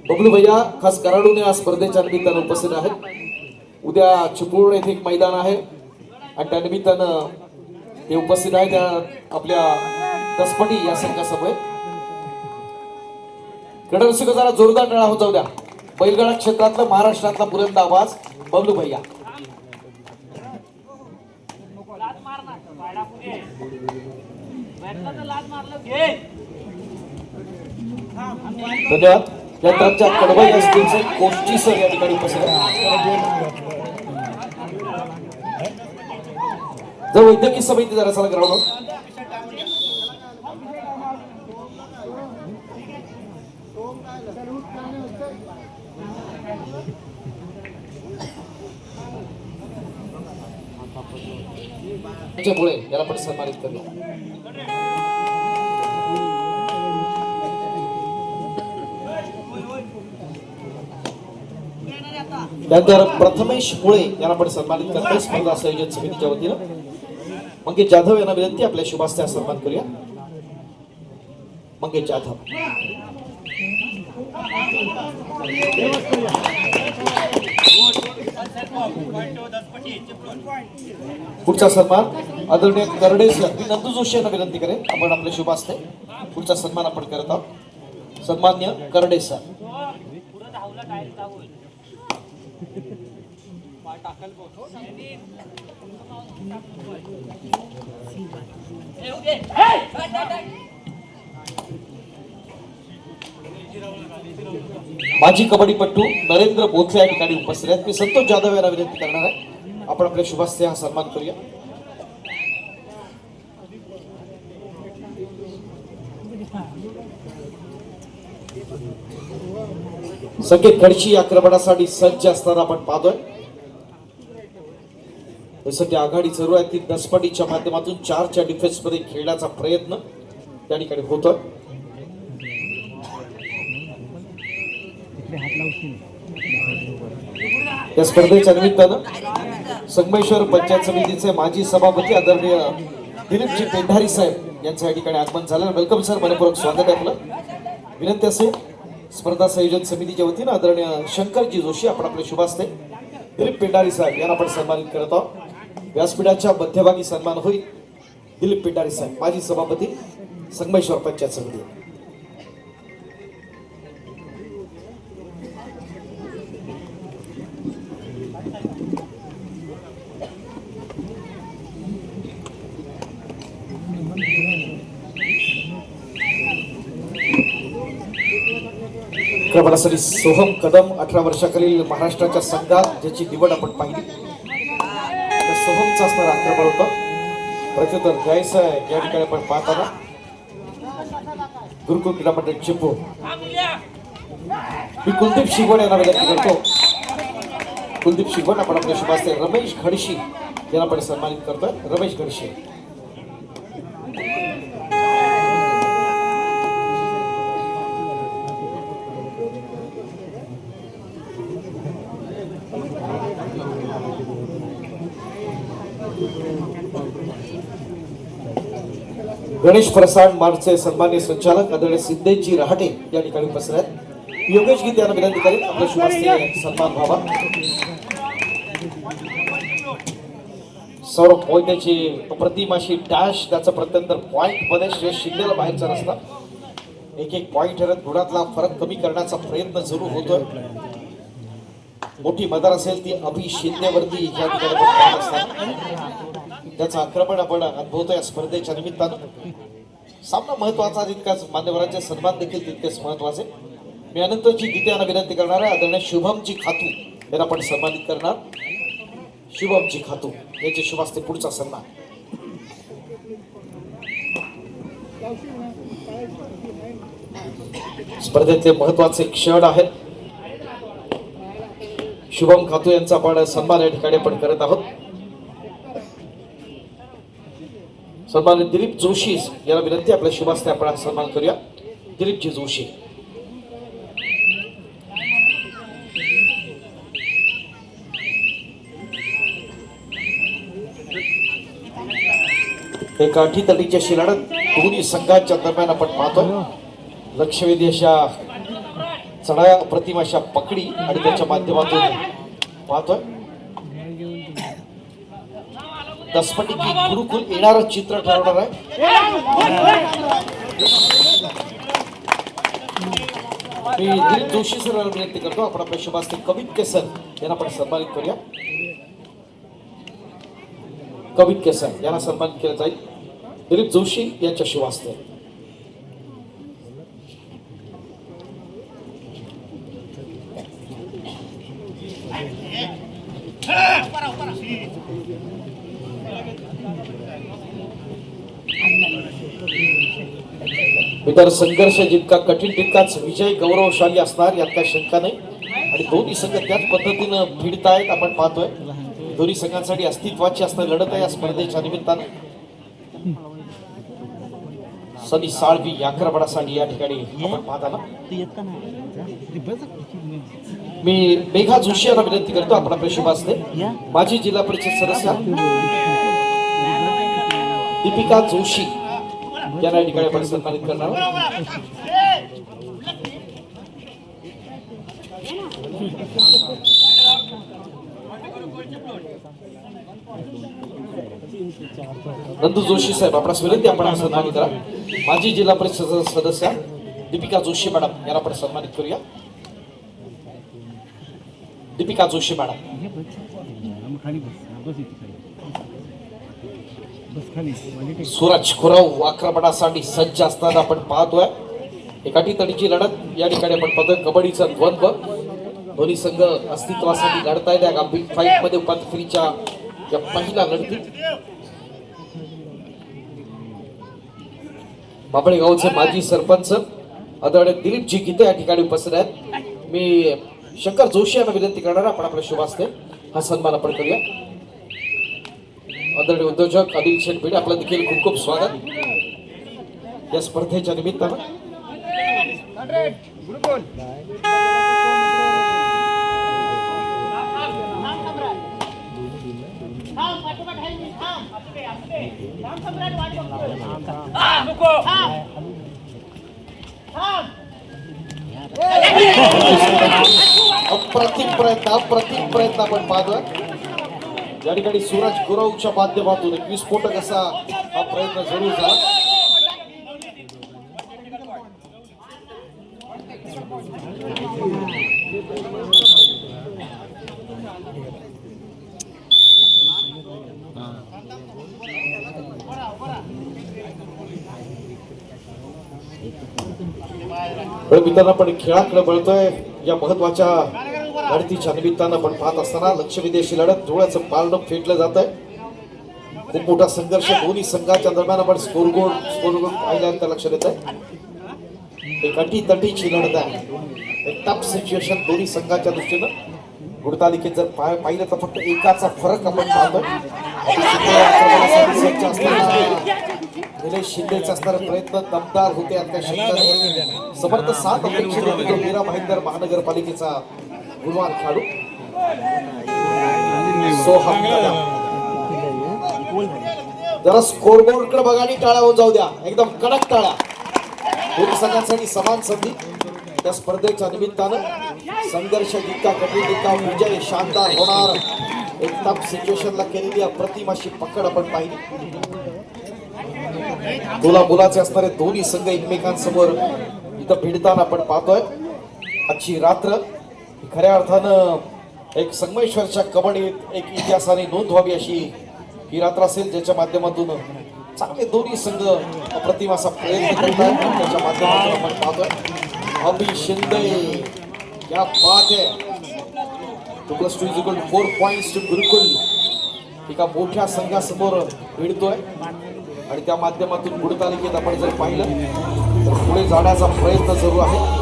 बबलू भैया खास कराडून या स्पर्धेच्या निमित्तानं उपस्थित आहेत. उद्या चिपळूण येथे एक मैदान आहे आणि त्या निमित्तानं ते उपस्थित आहे. त्या आपल्या दसपटी या संघासमोर कडरसिक जरा जोरदार टाळा होता उद्या. बैलगाडा क्षेत्रातला महाराष्ट्रातला बुलंद आवाज बबलू भैया. धन्यवाद. यानंतर आमच्या कडबाई असतील कोष्टी सर या ठिकाणी उपस्थित आहेत. जर वैद्यकीय समिती जरा चला ग्राउंड मुळे याला पण सन्मानित करतो. त्यानंतर प्रथमेश मुळे यांना पण सन्मानित करतो स्पर्धा संयोजन समितीच्या वतीनं. मंगेश जाधव यांना विनंती आपल्या शुभ हस्ते सन्मान करूया. मंगेश जाधव. पुढचा सन्मान आदरणीय करडे सर. मी नंदू जोशी यांना विनंती करेन आपण आपल्या शुभ हस्ते पुढचा सन्मान आपण करत आहोत. सन्मान्य करडे सर. माजी कबड्डीपटू नरेंद्र बोथले या ठिकाणी उपस्थित आहेत. मी संतोष जाधव यांना विनंती करणार आहे आपण आपल्या शुभास्ते हा सन्मान करूया. संकेत खडशी आक्रमणासाठी सज्ज असताना आपण पाहतोय. त्यासाठी आघाडी सुरू आहे ती दसपटीच्या माध्यमातून 4च्या डिफेन्स मध्ये खेळण्याचा प्रयत्न त्या ठिकाणी होतोय. या स्पर्धेच्या निमित्तानं संगमेश्वर पंचायत समितीचे माजी सभापती आदरणीय दिलीपजी पेंढारी साहेब यांचं या ठिकाणी आगमन झालं. वेलकम सर, मनपूर्वक स्वागत आहे आपलं. विनंती असेल स्पर्धा संयोजन समितीच्या वतीनं आदरणीय शंकरजी जोशी आपण आपले शुभास्ते दिलीप पेंढारी साहेब यांना आपण सन्मानित करत आहोत. व्यासपीठाच्या मध्यभागी सन्मान होईल दिलीप पेंढारी साहेब माजी सभापती संगमेश्वर पंचायत समिती. क्रमणासाठी सोहम कदम 18 वर्षाखालील महाराष्ट्राच्या संघात ज्याची निवड आपण पाहिली त्या सोहमचा असणारा आक्रमण होतं. प्रत्युत्तर द्यायचं आहे या ठिकाणी आपण पाहताना गुरुकुल क्रीडा मंडळ चिंपू. मी कुलदीप शिगवण यांना विनंती करतो. कुलदीप शिगवण आपण आपल्या शुभास्ते रमेश घडशी यांना आपण सन्मानित करतोय. रमेश घडशी गणेश प्रसाद मार्चचे सन्मान्य संचालक आदरणीय सिद्धेजी रहाटे या ठिकाणी उपस्थित आहेत. योगेश गीत यांना विनंती करेन आपल्या शुभास्ते सन्मान व्हावा. सौरभ मोहितेची अप्रतिम अशी डॅश त्याचा प्रत्यंतर पॉइंट मध्ये श्रेयस शिंदेला बाहेरचा रस्ता. एक पॉइंट ठरत गुणातला फरक कमी करण्याचा प्रयत्न सुरू होतोय. मोठी मदर असेल ती अभि शिंदेवरती या ठिकाणी पाहत असताना त्याचं आक्रमण आपण अनुभवतोय या स्पर्धेच्या निमित्तानं. सामना महत्वाचा तितकाच मान्यवरांचे सन्मान देखील तितकेच महत्वाचे. मी अनंतजी गीते यांना विनंती करणार आहे आदरणीय शुभमजी खातू यांना आपण सन्मानित करणार. शुभमजी खातू याचे शुभास्ते पुढचा सन्मान. स्पर्धेतले महत्वाचे क्षण आहेत. शुभम खातू यांचा आपण सन्मान या ठिकाणी आपण करत आहोत. सन्मानित दिलीप जोशी यांना विनंती आपल्या शुभास्ते आपण सन्मान करूया. दिलीपजी जोशी एक काठी तडीच्या शिलाडत दोन्ही संघांच्या दरम्यान आपण पाहतोय. लक्षवेधी अशा चढाया अप्रतिम अशा पकडी आणि त्याच्या माध्यमातून पाहतोय दसपटी की गुरुकुल येणारं चित्र ठरवणार आहे. मी दिलीप जोशी सर विनंती करतो आपण आपल्या शुभास्ते कवित केसर यांना आपण सन्मानित करूया. कवित केसर यांना सन्मानित केलं जाईल दिलीप जोशी यांच्या शुभास्ते. इतर संघर्ष जितका कठीण तितकाच विजय गौरवशाली असणार यात काही शंका नाही. आणि दोन्ही संघ त्याच पद्धतीनं भिडतायत आपण पाहतोय. दोन्ही संघांसाठी अस्तित्वाची असणारी लढत आहे या स्पर्धेच्या निमित्तानं. सनी साळवी या आक्रमणासाठी या ठिकाणी आपण पाहताना मी मेघा जोशी यांना विनंती करतो आपण आपल्या शुभास्ते माजी जिल्हा परिषद सदस्य दीपिका जोशी यांना या ठिकाणी आपण सन्मानित करणार. नंदू जोशी साहेब आपणास विनंती आपण सन्मानित करा. माजी जिल्हा परिषद सदस्य दीपिका जोशी मॅडम यांना आपण सन्मानित करूया. दीपिका जोशी मॅडम सूरज खुराव आक्रमणासाठी सज्ज असताना आपण पाहतोय. एकाठी तडीची लढत या ठिकाणी आपण पाहतोय. कबड्डीचा द्वंद्व, दोन्ही संघ अस्तित्वासाठी लढतायत या बिग फाईट मध्ये उपांत्य फेरीच्या या पहिल्या लढतीत. बाबळे गावचे माजी सरपंच आदरणीय दिलीपजी गीते या ठिकाणी उपस्थित आहेत. मी शंकर जोशी यांना विनंती करणार, आपण आपल्या शुभ हस्ते हा सन्मान आपण करूया. आदरणीय उद्योजक अनिल शेठ भिडे, आपलं देखील खूप खूप स्वागत या स्पर्धेच्या निमित्तानं. अप्रतिम प्रयत्न आपण पाहतोय या ठिकाणी. सूरज गुरवच्या माध्यमातून एक विस्फोटक असा हा प्रयत्न जरूर झाला. मित्रांनो, आपण खेळाकडे वळतोय. या महत्वाच्या लढतीच्या निमित्तानं आपण पाहत असताना लक्ष विदेशी लढत, डोळ्याचं पारणं फेटलं जात आहे. खूप मोठा संघर्ष दोन्ही संघाच्या दरम्यान आपण स्कोर बोर्ड पाहिल्यानंतर लक्षात येत आहे. एक अटीतटीची लढत आहे, एक टफ सिच्युएशन दोन्ही संघाच्या दृष्टीनं. गुणतालिकेत जर पाहिलं तर फक्त एकाचा फरक आपण पाहतोय. निलेश शिंदेचा असणारा प्रयत्न दमदार होते, आता काही शंका नाही. समर्थ साथ अपेक्षित होते तो मीरा भाईंदर महानगरपालिकेचा गुणवान खेळाडू सोहम कदम. जरा स्कोरबोर्ड कडे बघा आणि टाळ्या होऊन जाऊ द्या, एकदम कडक टाळ्या. दोन्ही संघांसाठी समान संधी त्या स्पर्धेच्या निमित्तानं. संघर्ष जितका कठीण तितका विजय शानदार होणार. एक टफ सिच्युएशनला केलेली अप्रतिम अशी पकड आपण पाहिली. मुला मुलाचे असणारे दोन्ही संघ एकमेकांसमोर इथं भिडताना आपण पाहतोय. आजची रात्र खऱ्या अर्थानं एक संगमेश्वरच्या कबड्डीत एक इतिहासाने नोंद व्हावी अशी ही रात्र असेल, ज्याच्या माध्यमातून चांगले दोन्ही संघ अप्रतिम असा प्रयत्न करत आहेत. त्याच्या माध्यमातून आपण पाहतोय अभि शिंदे, क्या बात है. 2+2 = 4 पॉइंट्स टू गुरुकुल एका मोठ्या संघासमोर भिडतोय. आणि त्या माध्यमातून गुणतालिकेत आपण जर पाहिलं तर पुढे जाण्याचा प्रयत्न जरूर आहे.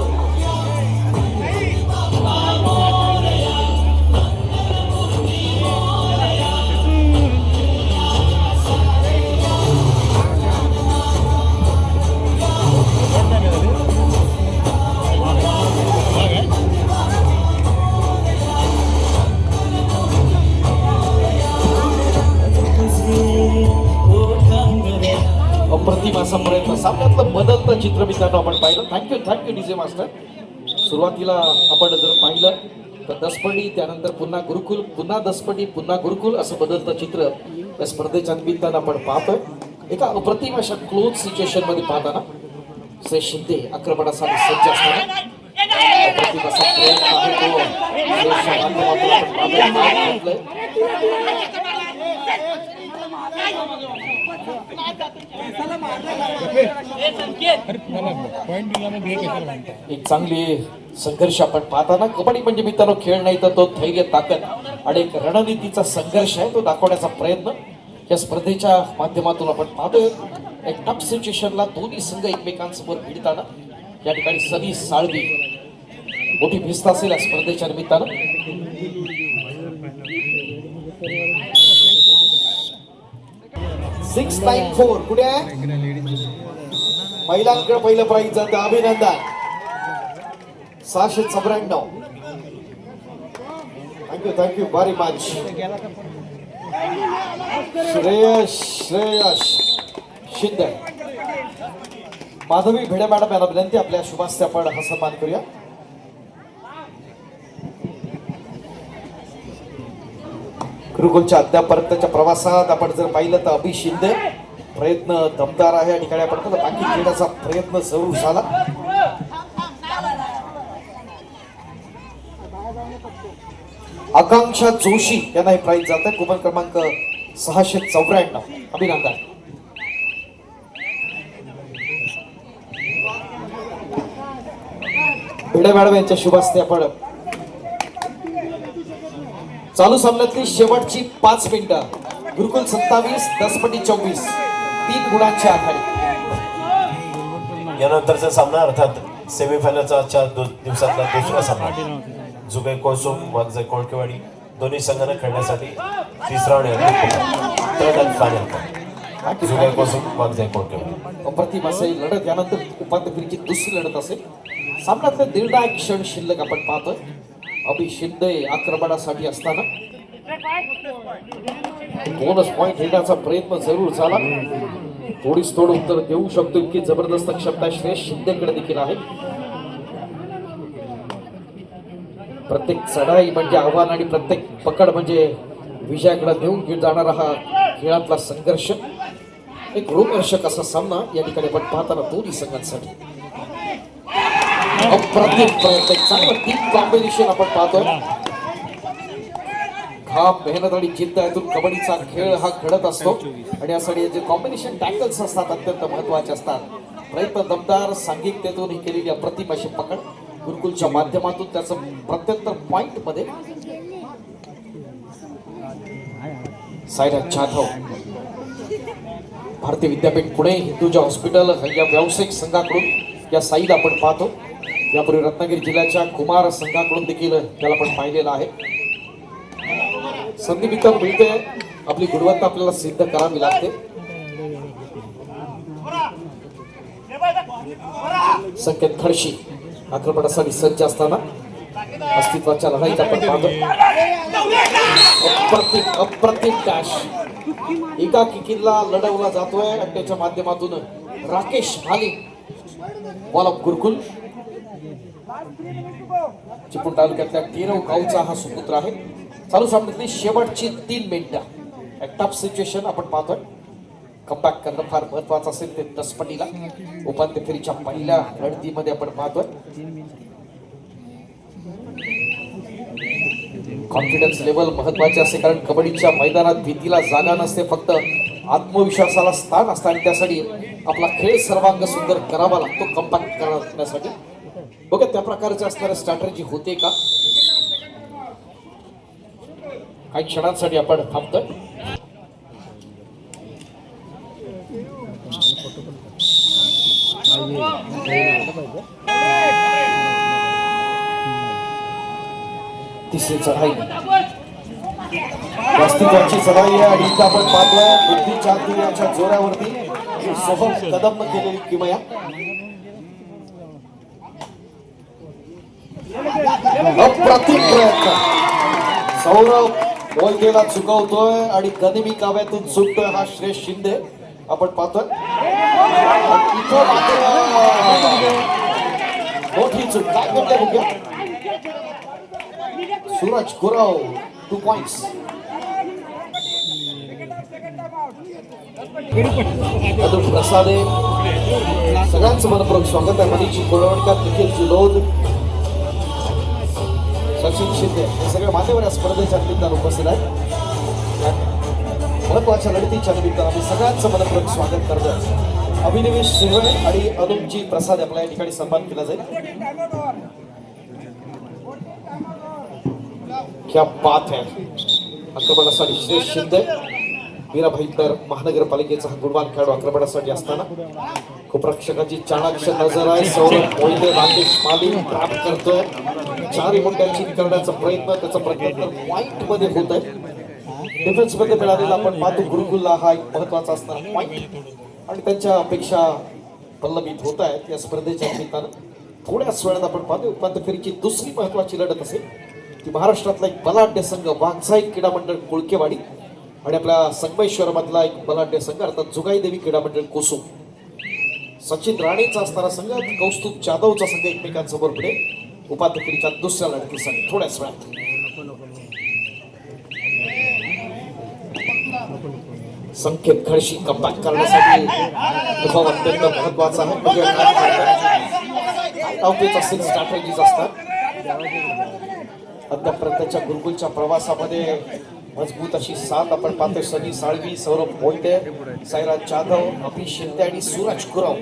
अप्रतिम असा प्रयत्न, सामन्यातलं बदलतं चित्र मित्रांनो आपण पाहिलं. Thank you DJ master. सुरुवातीला आपण जर पाहिलं तर दसपडी, त्यानंतर पुन्हा गुरुकुल, पुन्हा दसपडी, पुन्हा गुरुकुल असं बदलतं चित्र या स्पर्धेच्या निमित्तानं आपण पाहतोय. एका अप्रतिम अशा क्लोज सिच्युएशन मध्ये पाहताना श्री शिंदे आक्रमणासाठी सज्ज असताना अप्रतिम असा प्रयत्न आहे तो श्रेष्ठ माध्यमातून आपण पाहतोय. एक चांगली संघर्ष आपण पाहताना. कबड्डी म्हणजे मित्रांनो खेळ नाही तर तो धैर्य, ताकद आणि एक रणनीतीचा संघर्ष आहे, तो दाखवण्याचा प्रयत्न या स्पर्धेच्या माध्यमातून आपण पाहतोय. एक टफ सिच्युएशनला दोन्ही संघ एकमेकांसमोर भिडताना या ठिकाणी सनी साळवी मोठी भिस्त असेल या स्पर्धेच्या निमित्तानं. सिक्स 9-4 कुठे आहे? महिलांकडे पहिलं प्राइज जातं. अभिनंदन. 694. Thank you very much. Shreyash Shinde. Madhavi Bhide madam यांना विनंती, आपल्या शुभास्ते आपण हा सन्मान करूया. गुरुकुलच्या अद्यापर्यंतच्या प्रवासात आपण जर पाहिलं तर अभि शिंदे प्रयत्न दमदार आहे. या ठिकाणी आपण बाकी खेळण्याचा प्रयत्न जरूर झाला. आकांक्षा जोशी यांना हे प्राइज जात आहे. कुपन क्रमांक 694. अभिनंदन. भिडे मॅडम यांच्या शुभ हस्ते आपण चालू सामन्यातली शेवटची 5 मिनिटं. गुरुकुल 27 दसपटी 24 3 गुणांची आघाडी. यानंतरचा सामना अर्थात सेमीफायनलचा आजच्या दिवसातला दुसरा सामना. जुगै कोसुम वागजय कोळकेवाडी दोन्ही संघांना खेळण्यासाठी तिसरा आणि अंतिम थर्ड अँड फायनल. जुगै कोसुम वागजय कोळकेवाडी. अप्रतिम असेल लढत. यानंतर उपांत्य फेरीची दुसरी लढत असेल. सामन्यातले निर्णायक क्षण शिल्लक आपण पाहतोय. अभि शिंदे आक्रमणासाठी असताना बोनस पॉइंट घेण्याचा प्रयत्न जरूर झाला. थोडीच थोडं उत्तर देऊ शकतो इतकी जबरदस्त क्षमता श्रेयस शिंदेकडे देखील आहे. प्रत्येक चढाई म्हणजे आव्हान आणि प्रत्येक पकड म्हणजे विजयाकडे घेऊन जाणारा हा खेळातला संघर्ष. एक रोमहर्षक असा सामना या ठिकाणी आपण पाहताना दोन्ही संघांसाठी. अप्रतिम प्रयत्न. चांगलं टीम कॉम्बिनेशन आपण पाहतोय. घाम मेहनत आणि जिद्द यातून कबड्डीचा खेळ हा घडत असतो आणि यासाठी जे कॉम्बिनेशन टॅकल्स असतात अत्यंत महत्वाचे असतात. प्रयत्न दमदार सांघिकतेतून ही केलेली अप्रतिम अशी पकड गुरुकुलच्या माध्यमातून त्याचं प्रत्यंतर पॉइंट मध्ये सायराज जाधव भारतीय विद्यापीठ पुणे हिंदुजा हॉस्पिटल या व्यावसायिक संघाकडून या साईला आपण पाहतो. यापूर्वी रत्नागिरी जिल्ह्याच्या कुमार संघाकडून देखील त्याला आपण पाहिलेलं आहे. संधी विकत मिळते. आपली गुणवत्ता आपल्याला सिद्ध करावी लागते. संकेत खडशी आक्रमणासाठी सज्ज असताना अस्तित्वाच्या लढाईत आपण पाहतो. अप्रतिम डॅश. एका किकीला लढवला जातोय आणि त्याच्या माध्यमातून राकेश भाले बॉल ऑफ गुरुकुल. चिपळूण तालुक्यातल्या केरव गावचा हा सुपुत्र आहे. चालू सामन्यातली शेवटची 3 मिनिटं. एक टफ सिच्युएशन आपण पाहतोय. कमबॅक करणं फार महत्वाचं असेल ते दसपटीला. उपांत्य फेरीच्या पहिल्या लढतीमध्ये आपण पाहतोय. कॉन्फिडन्स लेवल महत्वाचे असते कारण कबड्डीच्या मैदानात भीतीला जागा नसते फक्त आत्मविश्वासाला स्थान असतं आणि त्यासाठी आपला खेळ सर्वांग सुंदर करावा लागतो कमबॅक करण्यासाठी. बघा त्या प्रकारचे असणारी स्ट्रॅटेजी होते का. काही क्षणांसाठी आपण थांबतोय. तिसरी चढाई अस्तित्वाची चढाई आहे आणि इथं आपण पाहतोय बुद्धीच्या याच्या जोरावरती सोहम कदम केलेली किमया. अप्रतिम प्रयत्न. सौरभ मोहितेला चुकवतोय आणि गनिमी काव्यातून सुटतोय हा श्रेयस शिंदे आपण पाहतोय. इथं मोठी चूक काय करते बघूया. सूरज गुरव 2 पॉइंट्स. अतुल प्रसादे सगळ्यांचं मनपूर्वक स्वागत आहे. मनीषी कोळवणकर निखिल जुलोद सचिन शिंदे हे सगळे मान्यवर या स्पर्धेच्या निमित्तानं उपस्थित आहेत. महत्वाच्या लढतीच्या निमित्तानं आम्ही सगळ्यांचं मनपूर्वक स्वागत करतोय. अभिनवी शिरवणे आणि अनुपजी प्रसाद आपल्या या ठिकाणी सन्मान केला जाईल. क्या बात है. आक्रमणासाठी श्रेयस शिंदे मीरा भाईंदर महानगरपालिकेचा हा गुणवान खेळाडू आक्रमणासाठी असताना खूप रक्षकाची चाणाक्ष नजर आहे. सौरभ मोहिते राकेश माली ट्रॅप करतोय. 4 मुंड्याची करण्याचा प्रयत्न त्याचा प्रत्यंतर पॉइंट मध्ये होत आहे. डिफेन्स मध्ये मिळालेला आपण पाहतो गुरुकुलला हा एक महत्वाचा असणारा पॉइंट आणि त्यांच्या अपेक्षा पल्लवित होत आहेत या स्पर्धेच्या निमित्तानं. थोड्याच वेळात आपण पाहतो उपांत्य फेरीची दुसरी महत्वाची लढत असेल ती महाराष्ट्रातला एक बलाढ्य संघ वाघजाई क्रीडा मंडळ कोळकेवाडी आणि आपल्या संगमेश्वर मधला एक बलाढ्य संघ अर्थात जुगाई देवी क्रीडा मंडळ कोसुम. सचिन राणेचा असणारा संघ कौस्तुभ जाधवचा संघ एकमेकांसमोर पुढे उपांत्य फेरीच्या दुसऱ्या लढतीसाठी थोड्याच वेळात. संकेत खडशी कमबॅक करण्यासाठी अनुभव अत्यंत महत्वाचा आहे. म्हणजे असेल स्ट्रॅटेजीज असतात. अद्यापर्यंतच्या गुरुकुलच्या प्रवासामध्ये मजबूत अशी साथ आपण पाहतोय. सनी साळवी, सौरभ मोहिते, सायराज जाधव, अभि शिंदे आणि सूरज गुरव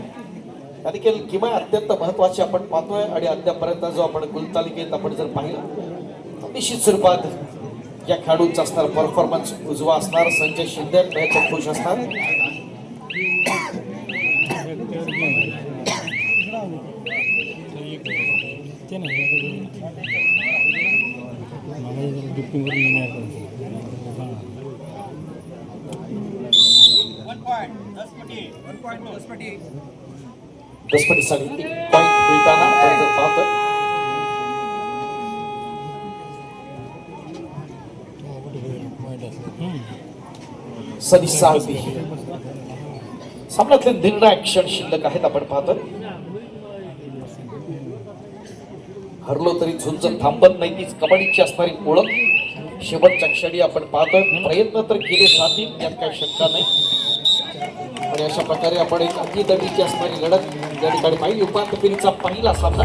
या देखील किमान अत्यंत महत्वाचे आपण पाहतोय आणि अद्यापर्यंत जो आपण गुणतालिकेत आपण जर पाहिलं तर निश्चित स्वरूपात या खेळाडूंचा असणार परफॉर्मन्स उजवा असणार. संजय शिंदे महेश खुश असणार. दसपटीसाठी एक पॉईंट मिळताना आपण जर पाहतोय सदी साळवी सामन्यातले निर्णायक क्षण शिल्लक आहेत आपण पाहतोय. हरलो तरी झुंज थांबत नाही तीच कबड्डीची असणारी ओळख. शेवटच्या क्षणी आपण पाहतोय प्रयत्न तर केले जातील यात काही शंका नाही. आणि अशा प्रकारे आपण एक अतिदडीची असणारी लढत या ठिकाणी पाहिली. उपांत्य फेरीचा पहिला सामना